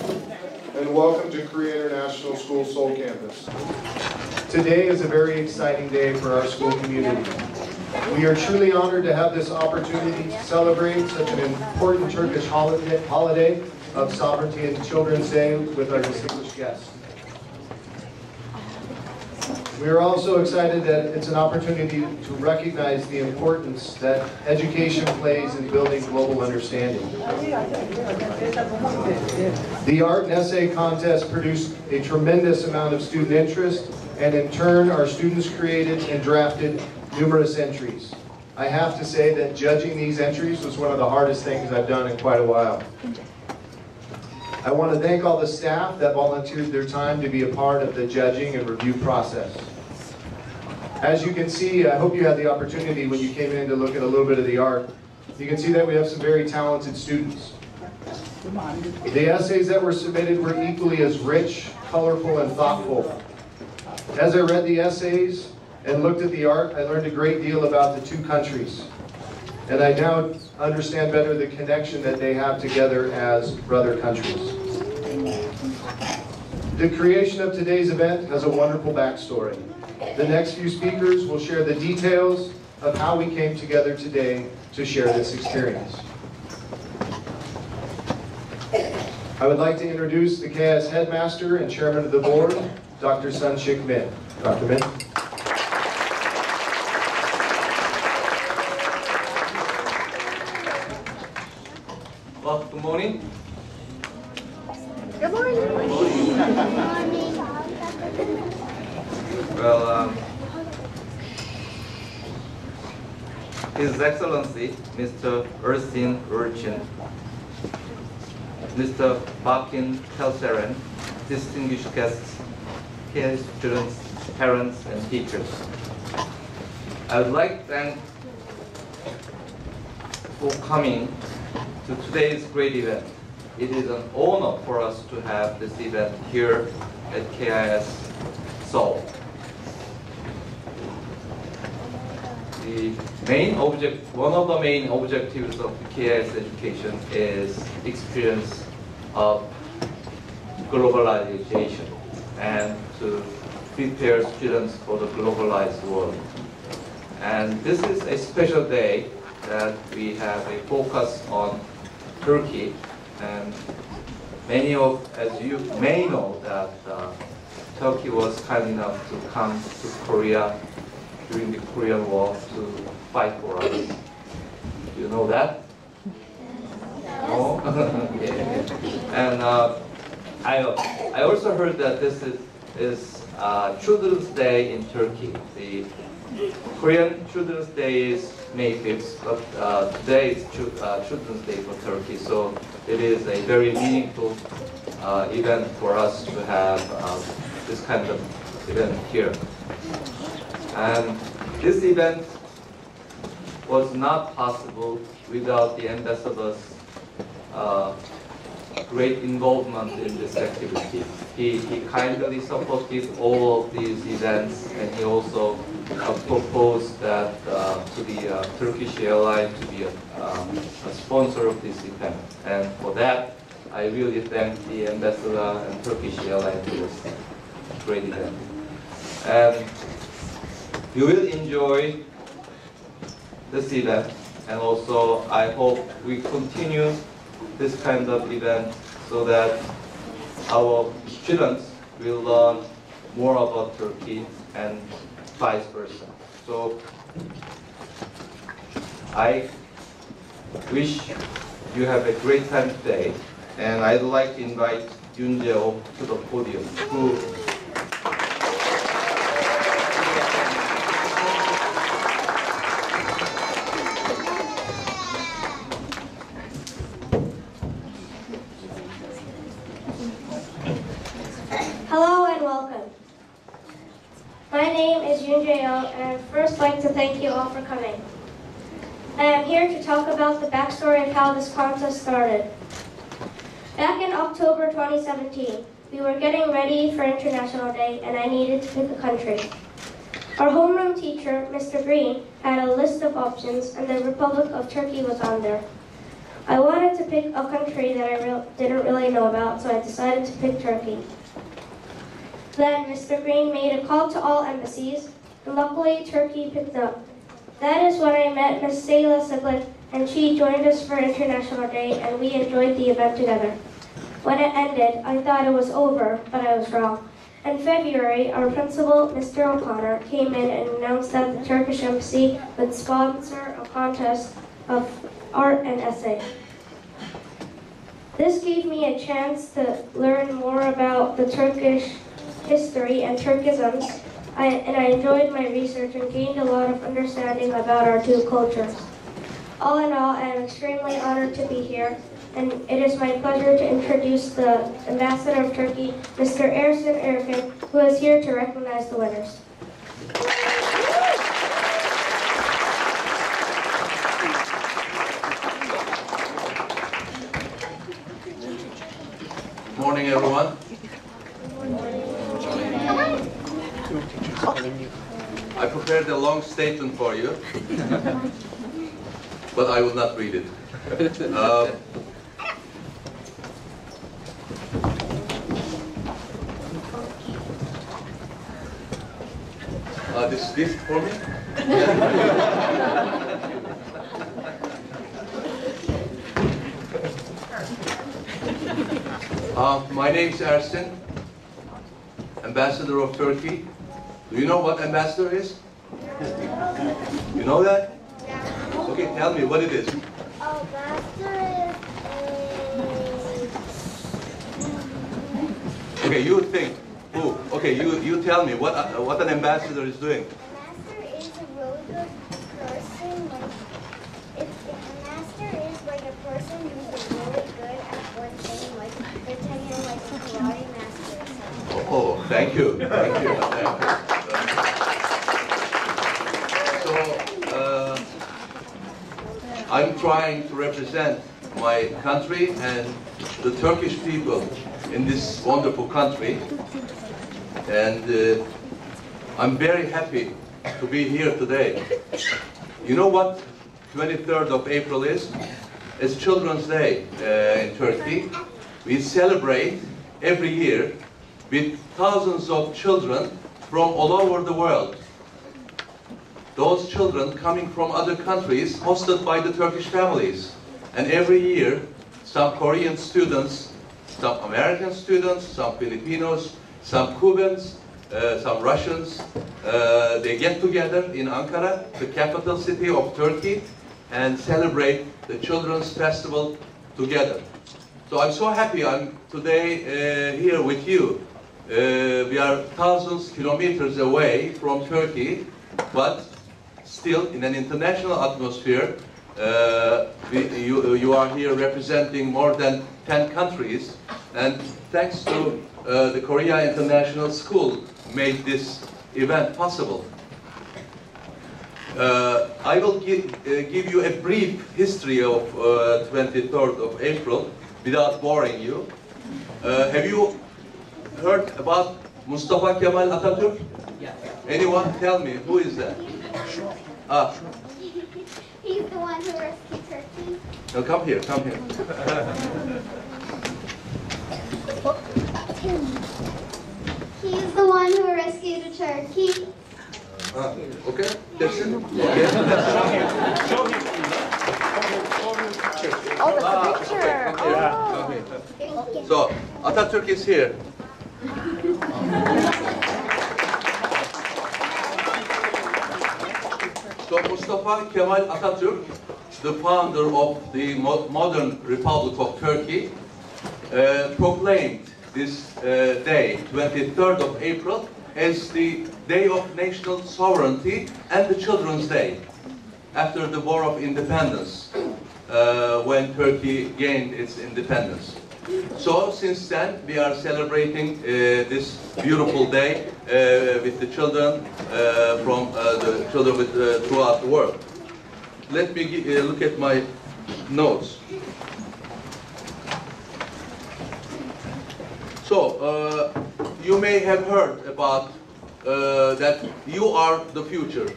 and welcome to Korea International School Seoul campus. Today is a very exciting day for our school community. We are truly honored to have this opportunity to celebrate such an important Turkish holiday of Sovereignty and Children's Day with our distinguished guests. We are also excited that it's an opportunity to recognize the importance that education plays in building global understanding. The art and essay contest produced a tremendous amount of student interest, and in turn our students created and drafted numerous entries. I have to say that judging these entries was one of the hardest things I've done in quite a while. I want to thank all the staff that volunteered their time to be a part of the judging and review process. As you can see, I hope you had the opportunity when you came in to look at a little bit of the art. You can see that we have some very talented students. The essays that were submitted were equally as rich, colorful, and thoughtful. As I read the essays and looked at the art, I learned a great deal about the two countries. And I now understand better the connection that they have together as brother countries. The creation of today's event has a wonderful backstory. The next few speakers will share the details of how we came together today to share this experience. I would like to introduce the KIS headmaster and chairman of the board, Dr. Sun-Shik Min. Dr. Min. Well, good morning. Good morning. Good morning. Well, His Excellency, Mr. Ersin, Mr. Bakin Telseren, distinguished guests, KIS students, parents, and teachers. I would like to thank for coming to today's great event. It is an honor for us to have this event here at KIS Seoul. One of the main objectives of the KIS education is experience of globalization and to prepare students for the globalized world. And this is a special day that we have a focus on Turkey, and as you may know, that Turkey was kind enough to come to Korea during the Korean War to fight for us. Do you know that? No? Yeah. And I also heard that this is Children's Day in Turkey. The Korean Children's Day is May 5th, but today is Children's Day for Turkey, so it is a very meaningful event for us to have this kind of event here. And this event was not possible without the ambassador's great involvement in this activity. He kindly supported all of these events, and he also proposed that to the Turkish airline to be a sponsor of this event. And for that, I really thank the ambassador and Turkish airline for this great event. And you will enjoy this event, and also I hope we continue this kind of event so that our students will learn more about Turkey and vice versa. So I wish you have a great time today, and I'd like to invite Yoon Jae-ho to the podium. Hello and welcome. My name is Yoon Jae-ho, and I'd first like to thank you all for coming. I am here to talk about the backstory of how this contest started. Back in October 2017, we were getting ready for International Day, and I needed to pick a country. Our homeroom teacher, Mr. Green, had a list of options, and the Republic of Turkey was on there. I wanted to pick a country that I didn't really know about, so I decided to pick Turkey. Then Mr. Green made a call to all embassies, and luckily Turkey picked up. That is when I met Ms. Sayla Siglet, and she joined us for International Day, and we enjoyed the event together. When it ended, I thought it was over, but I was wrong. In February, our principal, Mr. O'Connor, came in and announced that the Turkish embassy would sponsor a contest of art and essay. This gave me a chance to learn more about the Turkish history and Turkisms, and I enjoyed my research and gained a lot of understanding about our two cultures. All in all, I am extremely honored to be here, and it is my pleasure to introduce the Ambassador of Turkey, Mr. Erqin, who is here to recognize the winners. Good morning, everyone. I prepared a long statement for you, but I will not read it. This for me? My name is Ersin, Ambassador of Turkey. Do you know what ambassador is? You know that? Yeah. Okay, tell me what it is. Ambassador Okay, you think. Who? Okay, you tell me what an ambassador is doing. Ambassador is a really good person. Ambassador is like a person who's really good at one thing, like pretending like a karate master or something. Oh, thank you. Thank you. Thank you. So, I'm trying to represent my country and the Turkish people in this wonderful country. And I'm very happy to be here today. You know what 23rd of April is? It's Children's Day in Turkey. We celebrate every year with thousands of children from all over the world. Those children coming from other countries hosted by the Turkish families. And every year, some Korean students, some American students, some Filipinos, some Cubans, some Russians, they get together in Ankara, the capital city of Turkey, and celebrate the Children's Festival together. So I'm so happy I'm today here with you. We are thousands of kilometers away from Turkey, but still in an international atmosphere. You are here representing more than 10 countries, and thanks to the Korea International School made this event possible. I will give you a brief history of 23rd of April without boring you. Have you heard about Mustafa Kemal Atatürk? Yeah. Anyone tell me, who is that? He's the one who rescued Turkey. No, come here, come here. He's the one who rescued Turkey. Okay, that's it? Oh, that's a picture. Come here, come here. So, Atatürk is here. So, Mustafa Kemal Atatürk, the founder of the modern Republic of Turkey, proclaimed this day, 23rd of April, as the Day of National Sovereignty and the Children's Day, after the War of Independence, when Turkey gained its independence. So since then, we are celebrating this beautiful day with the children throughout the world. Let me look at my notes. So, you may have heard about that you are the future.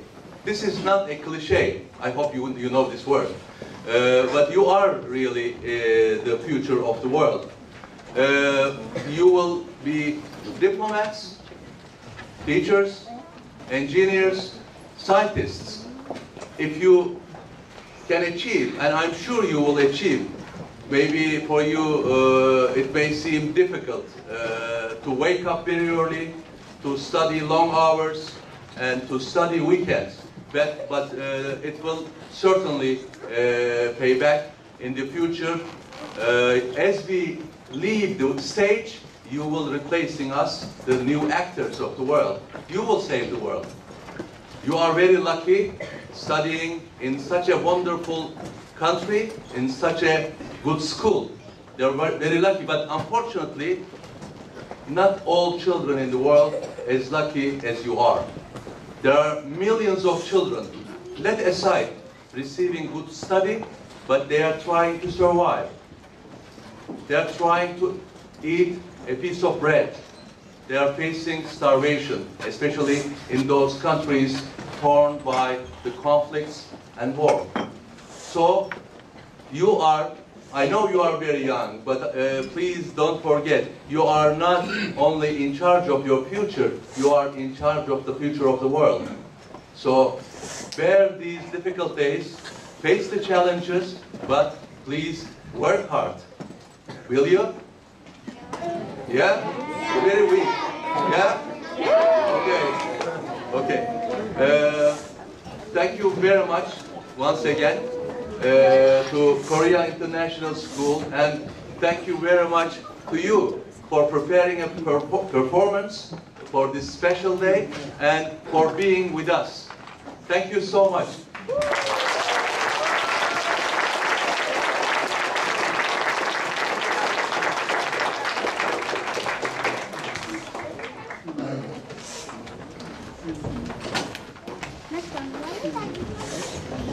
This is not a cliche. I hope you know this word. but you are really the future of the world. You will be diplomats, teachers, engineers, scientists. If you can achieve, and I'm sure you will achieve, maybe for you it may seem difficult to wake up very early, to study long hours, and to study weekends. But it will certainly pay back in the future. As we leave the stage, you will replacing us, the new actors of the world. You will save the world. You are very lucky studying in such a wonderful country, in such a good school. They're very lucky, but unfortunately, not all children in the world as lucky as you are. There are millions of children, let aside receiving good study, but they are trying to survive. They are trying to eat a piece of bread. They are facing starvation, especially in those countries torn by the conflicts and war. So you are, I know you are very young, but please don't forget, you are not only in charge of your future, you are in charge of the future of the world. So bear these difficult days, face the challenges, but please work hard. Will you? Yeah? You're very weak. Yeah? Okay. Okay. Thank you very much once again to Korea International School, and thank you very much to you for preparing a performance for this special day and for being with us. Thank you so much.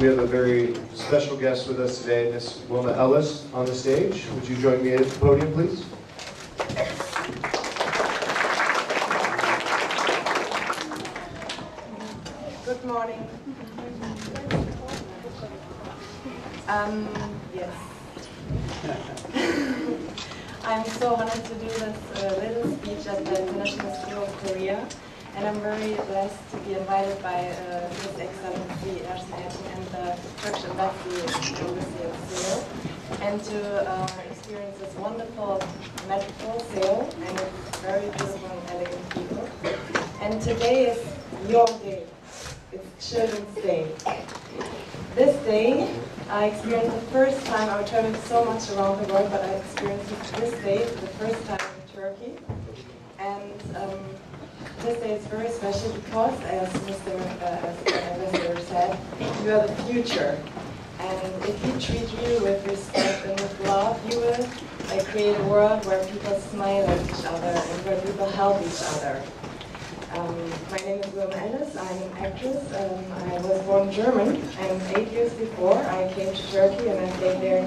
We have a very special guest with us today, Miss Wilma Ellis, on the stage. Would you join me at the podium, please? Good morning. Yes. I'm so honored to do this little speech at the International School of Korea. And I'm very blessed to be invited by His Excellency Ersin and the Turkish Embassy of Seoul, and to experience this wonderful metropole, Seoul, and its very beautiful and elegant people. And today is your day. It's Children's Day. This day, I experienced the first time. I traveled so much around the world, but I experienced this day for the first time in Turkey. And this day is very special because, as Mr. Ambassador said, you are the future. And if we treat you with respect and with love, you will create a world where people smile at each other and where people help each other. My name is Wilma Ellis. I'm an actress. I was born German, and 8 years before I came to Turkey, and I played there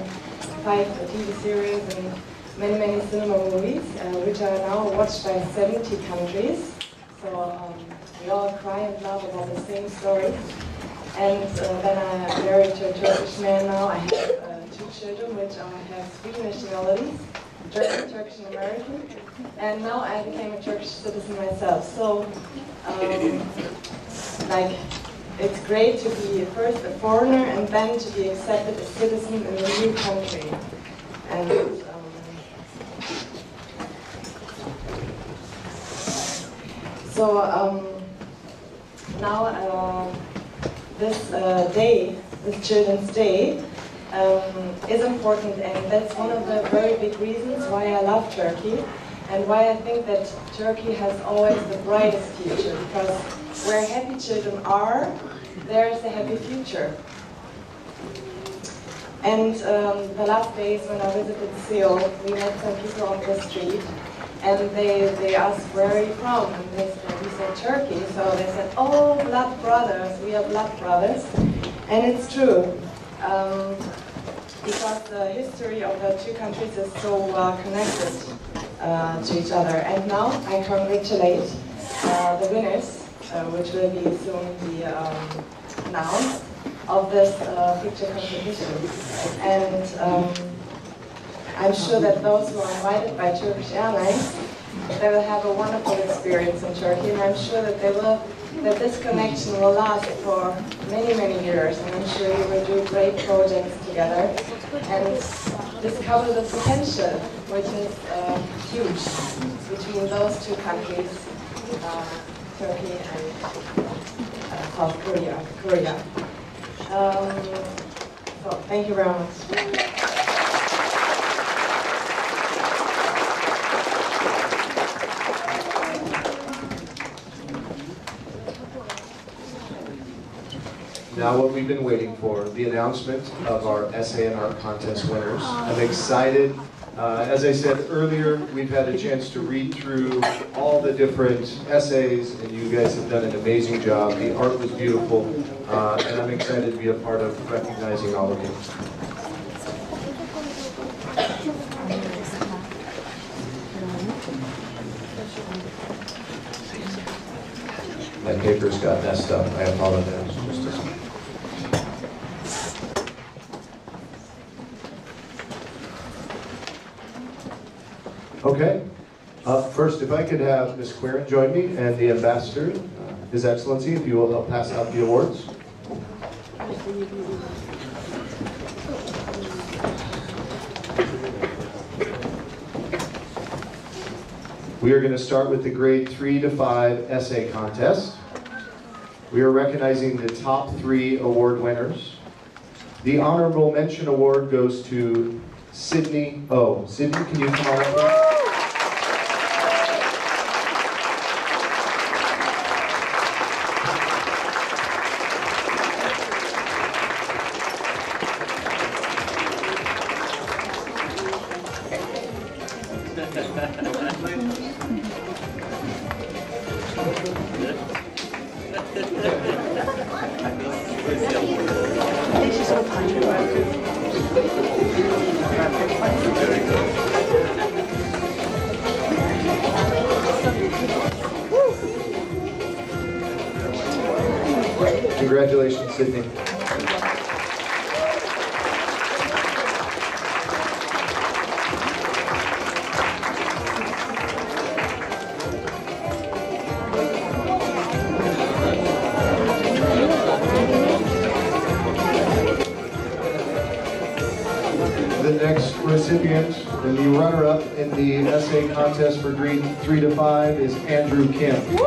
5 TV series and many cinema movies, which are now watched by 70 countries. So we all cry and laugh about the same story. And then I'm married to a Turkish man now. I have 2 children, which have 3 nationalities, German, Turkish, and American. And now I became a Turkish citizen myself. So, it's great to be first a foreigner and then to be accepted as citizen in a new country. And now this day, this Children's Day, is important, and that's one of the very big reasons why I love Turkey and why I think that Turkey has always the brightest future, because where happy children are, there's a happy future. And the last days when I visited Seoul, we met some people on the street, and they asked, where are you from? And we said Turkey, so they said, oh, blood brothers, we are blood brothers. And it's true. Because the history of the 2 countries is so connected to each other. And now I congratulate the winners, which will be soon be announced. of this picture competition. And I'm sure that those who are invited by Turkish Airlines, they will have a wonderful experience in Turkey, and I'm sure that that this connection will last for many, many years, and I'm sure you will do great projects together and discover the potential, which is huge, between those two countries, Turkey and South Korea. So thank you very much. Now what we've been waiting for, the announcement of our essay and art contest winners. I'm excited. As I said earlier, we've had a chance to read through all the different essays, and you guys have done an amazing job. The art was beautiful, and I'm excited to be a part of recognizing all of you. My papers got messed up. I apologize. Just a second. Okay. First, if I could have Ms. Quirin join me and the ambassador, His Excellency, if you will help pass out the awards. We are going to start with the grade 3 to 5 essay contest. We are recognizing the top 3 award winners. The honorable mention award goes to Sydney O. Sydney, can you come on up here? Congratulations, Sydney. The next recipient, and the runner-up in the essay contest for grade 3 to 5 is Andrew Kim.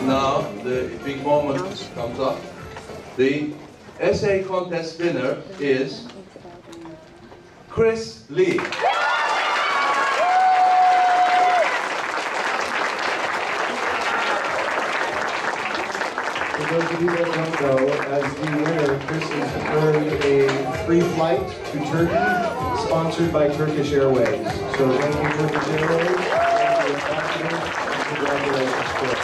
Now the big moment comes up. The essay contest winner is Chris Lee. For those of you that don't know, as the winner, Chris has earned a free flight to Turkey, sponsored by Turkish Airways. So thank you, Turkish Airways. Thank you, ambassadors, and congratulations, Chris.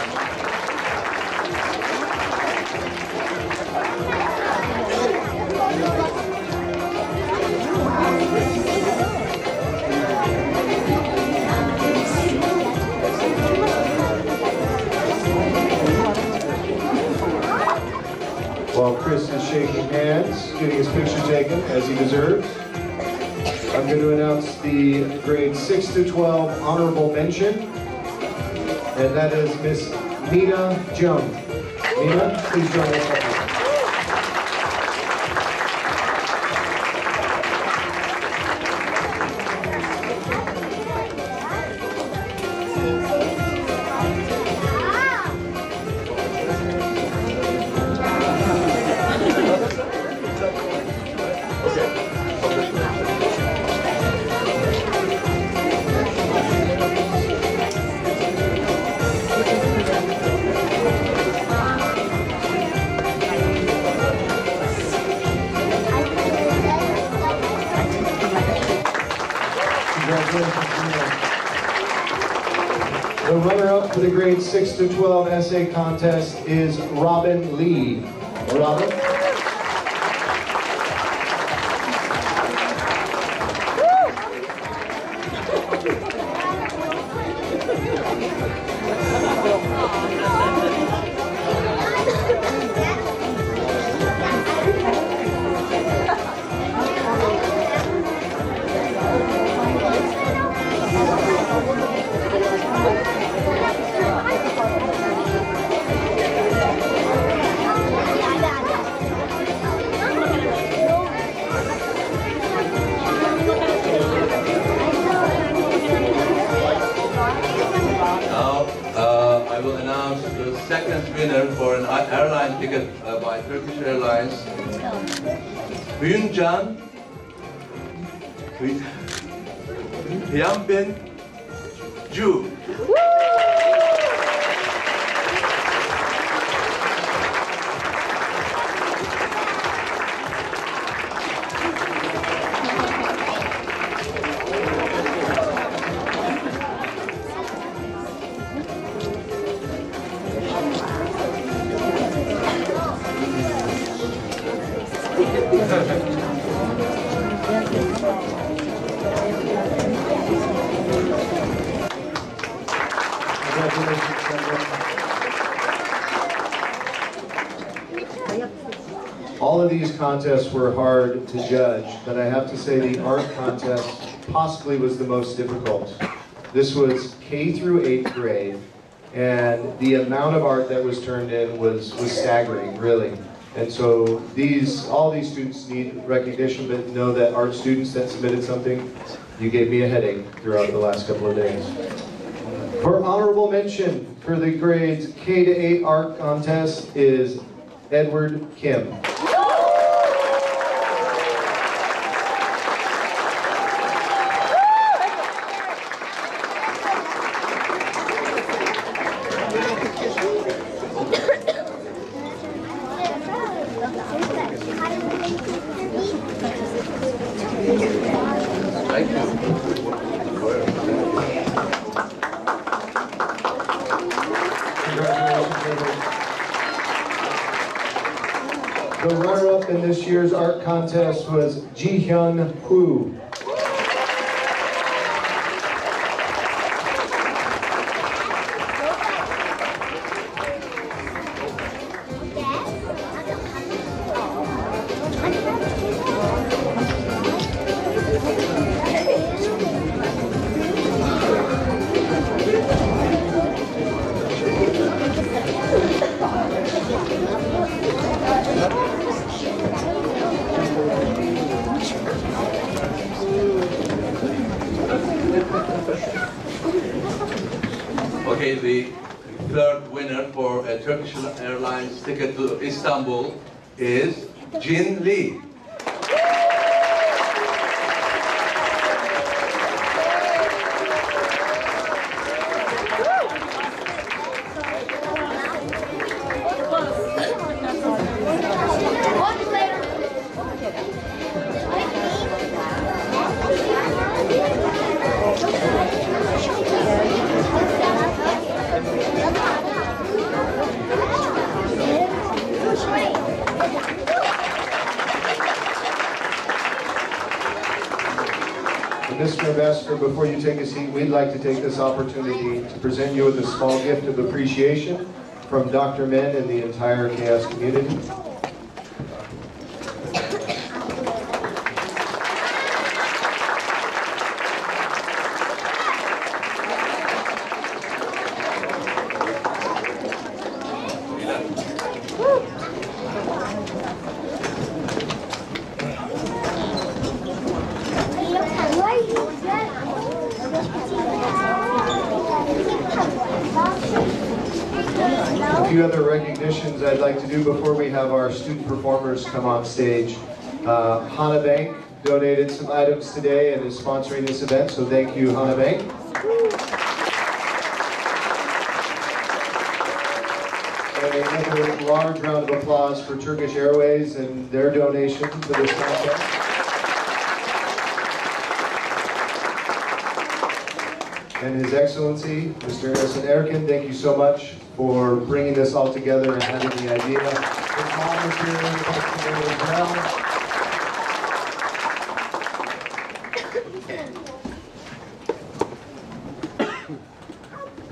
While Chris is shaking hands, getting his picture taken, as he deserves, I'm going to announce the grade 6 to 12 honorable mention, and that is Miss Mina Jung. Mina, please join us up here. Congratulations, Gina. The runner-up for the grades 6 to 12 essay contest is Robin Lee. Robin? I will announce the second winner for an airline ticket by Turkish Airlines. Hyunjan Hyunbin Ju. All of these contests were hard to judge, but I have to say the art contest possibly was the most difficult. This was K through 8th grade, and the amount of art that was turned in was staggering, really. And so all these students need recognition, but know that art students that submitted something, you gave me a headache throughout the last couple of days. For honorable mention for the grades K to 8 art contest is Edward Kim. Thank you. The runner-up in this year's art contest was Ji-hyun Hu. Okay, the third winner for a Turkish Airlines ticket to Istanbul is Jin Lee. Mr. Ambassador, before you take a seat, we'd like to take this opportunity to present you with a small gift of appreciation from Dr. Men and the entire CHAOS community. A few other recognitions I'd like to do before we have our student performers come on stage. Hana Bank donated some items today and is sponsoring this event, so thank you, Hana Bank. And another large round of applause for Turkish Airways and their donation to this contest. and His Excellency, Mr. Erqin, thank you so much for bringing this all together and having the idea. The mom is here as well.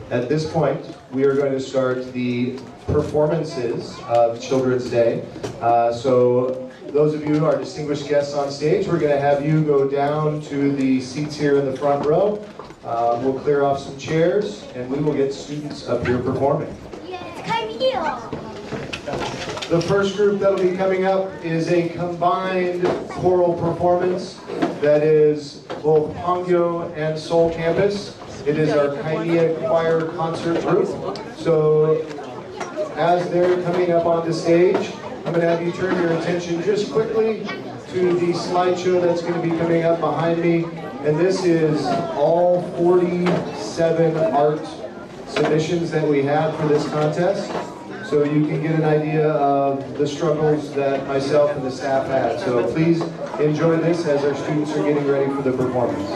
At this point, we are going to start the performances of Children's Day. So those of you who are distinguished guests on stage, we're going to have you go down to the seats here in the front row. We'll clear off some chairs, and we will get students up here performing. The first group that will be coming up is a combined choral performance that is both Hangyo and Seoul campus. It is our Kaimia Choir concert group. So as they're coming up on the stage, I'm going to have you turn your attention just quickly to the slideshow that's going to be coming up behind me. And this is all 47 art submissions that we have for this contest. So you can get an idea of the struggles that myself and the staff had. So please enjoy this as our students are getting ready for the performance.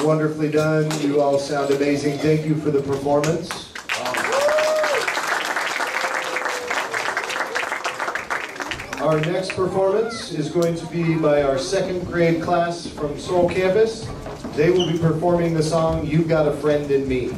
wonderfully done. You all sound amazing. Thank you for the performance. Our next performance is going to be by our second grade class from Seoul campus. They will be performing the song, You've Got a Friend in Me.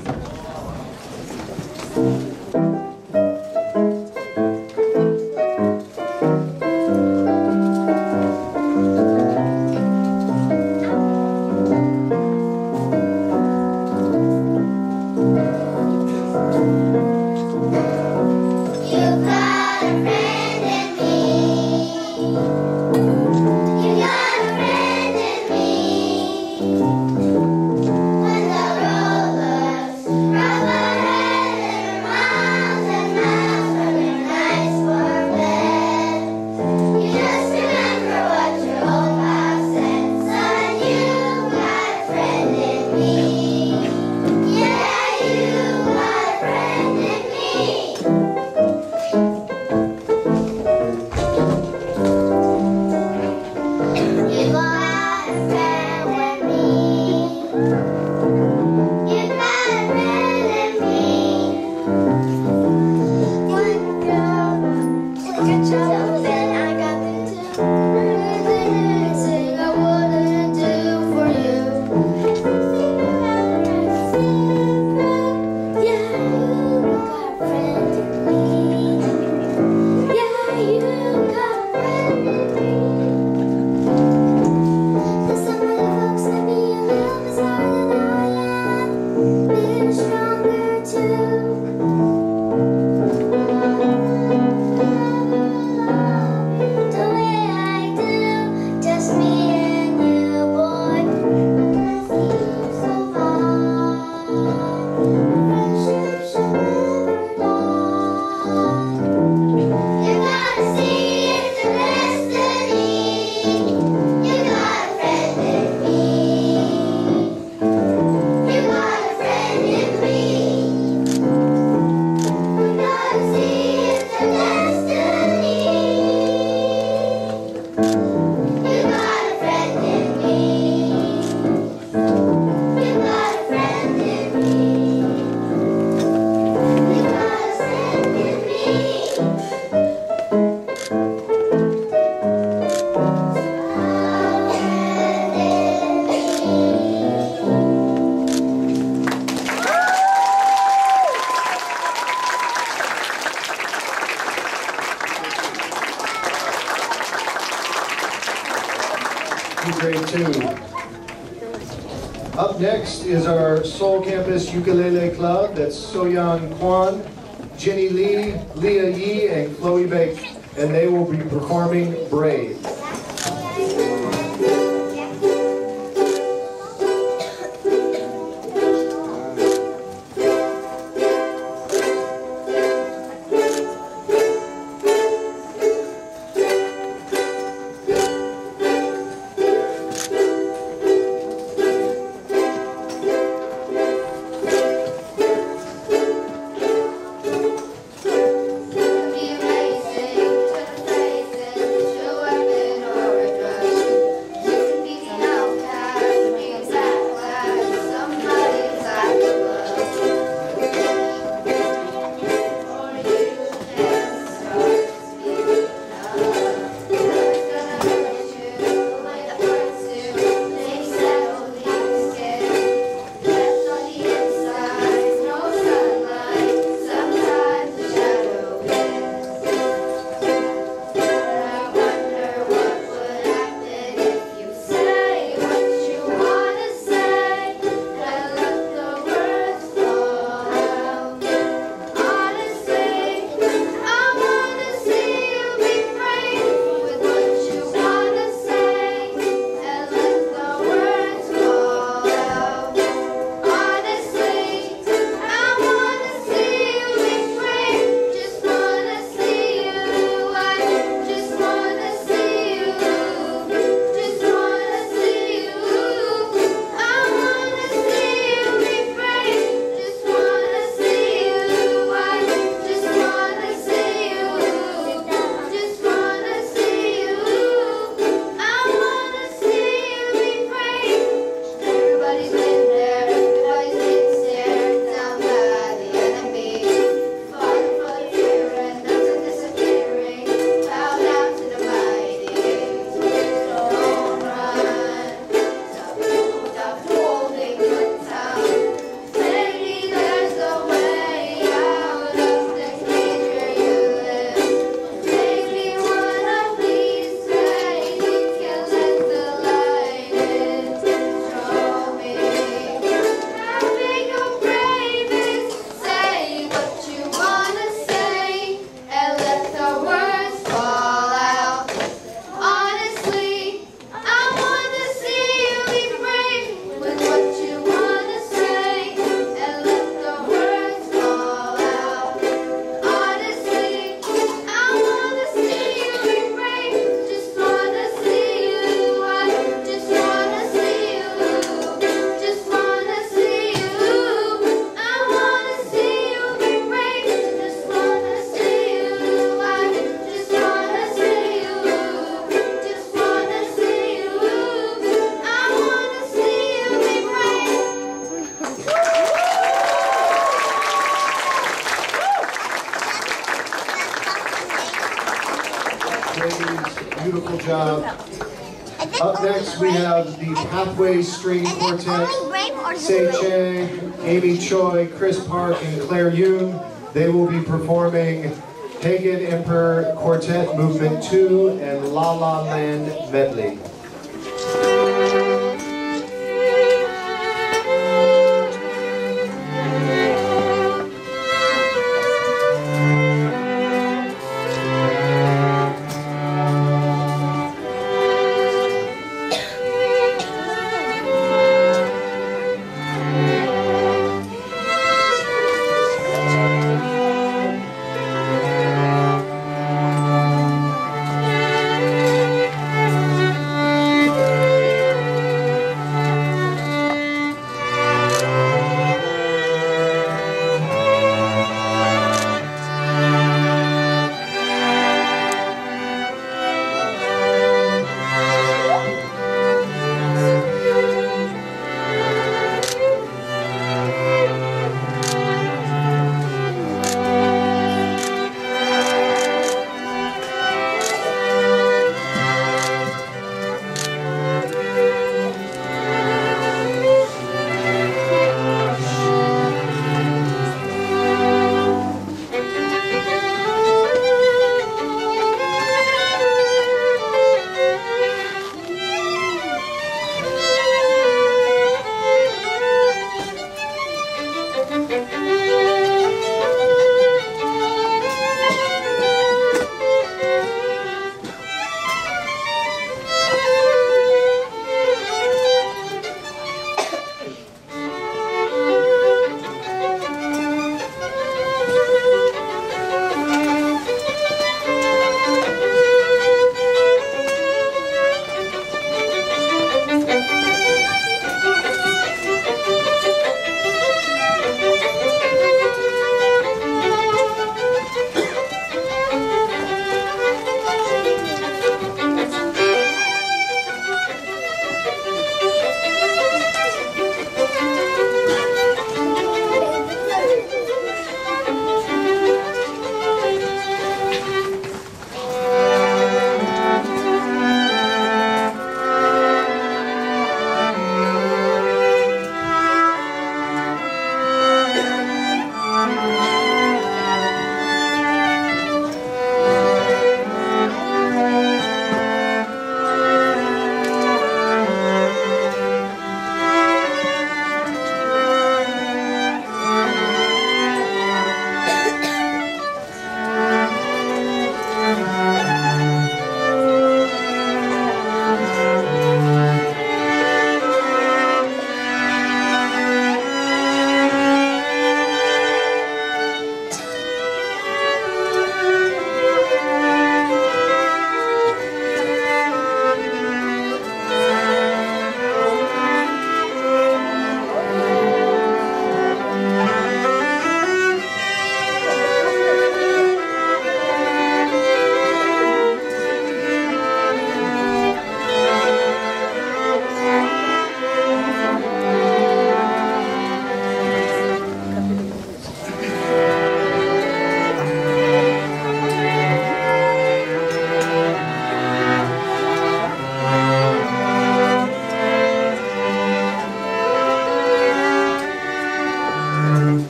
Grade 2. Up next is our Seoul Campus Ukulele Club. That's Soyeon Kwon, Jenny Lee, Leah Yi, and Chloe Bake. And they will be performing Brave. Be amazing to the faces, show our ladies. Beautiful job. Up next, we have the Pathway String Quartet. Sei Chang, Amy Choi, Chris Park, and Claire Yoon. They will be performing Pagan Emperor Quartet Movement 2 and La La Land Medley.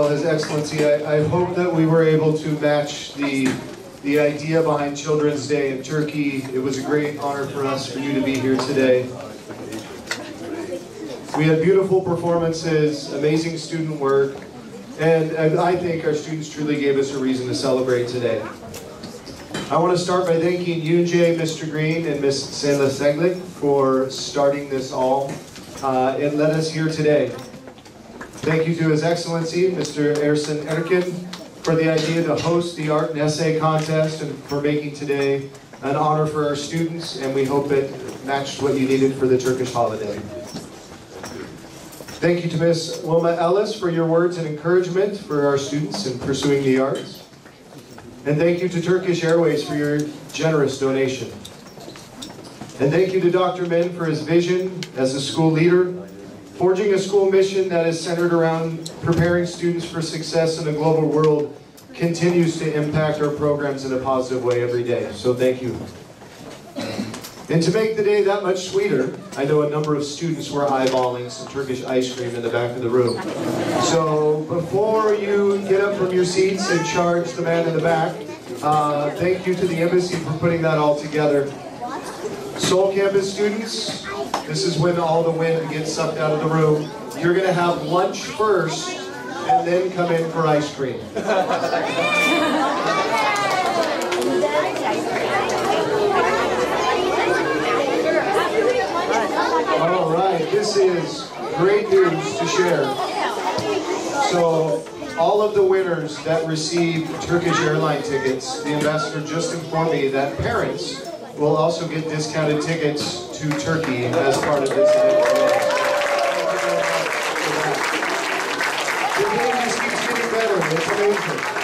Well, His Excellency, I hope that we were able to match the idea behind Children's Day in Turkey. It was a great honor for us for you to be here today. We had beautiful performances, amazing student work, and I think our students truly gave us a reason to celebrate today. I want to start by thanking Yunjae, Mr. Green, and Ms. Sela Seglik for starting this all and led us here today. Thank you to His Excellency, Mr. Ersin Erqin, for the idea to host the art and essay contest and for making today an honor for our students, and we hope it matched what you needed for the Turkish holiday. Thank you to Ms. Wilma Ellis for your words and encouragement for our students in pursuing the arts. And thank you to Turkish Airways for your generous donation. And thank you to Dr. Min for his vision as a school leader, forging a school mission that is centered around preparing students for success in a global world continues to impact our programs in a positive way every day. So thank you. And to make the day that much sweeter, I know a number of students were eyeballing some Turkish ice cream in the back of the room. So before you get up from your seats and charge the man in the back, thank you to the embassy for putting that all together. Seoul campus students, this is when all the wind gets sucked out of the room. You're going to have lunch first and then come in for ice cream. All right, this is great news to share. So, all of the winners that received Turkish airline tickets, the ambassador just informed me that parents will also get discounted tickets to Turkey as part of this event today. Thank you very much for that. The game just keeps getting better. It's amazing.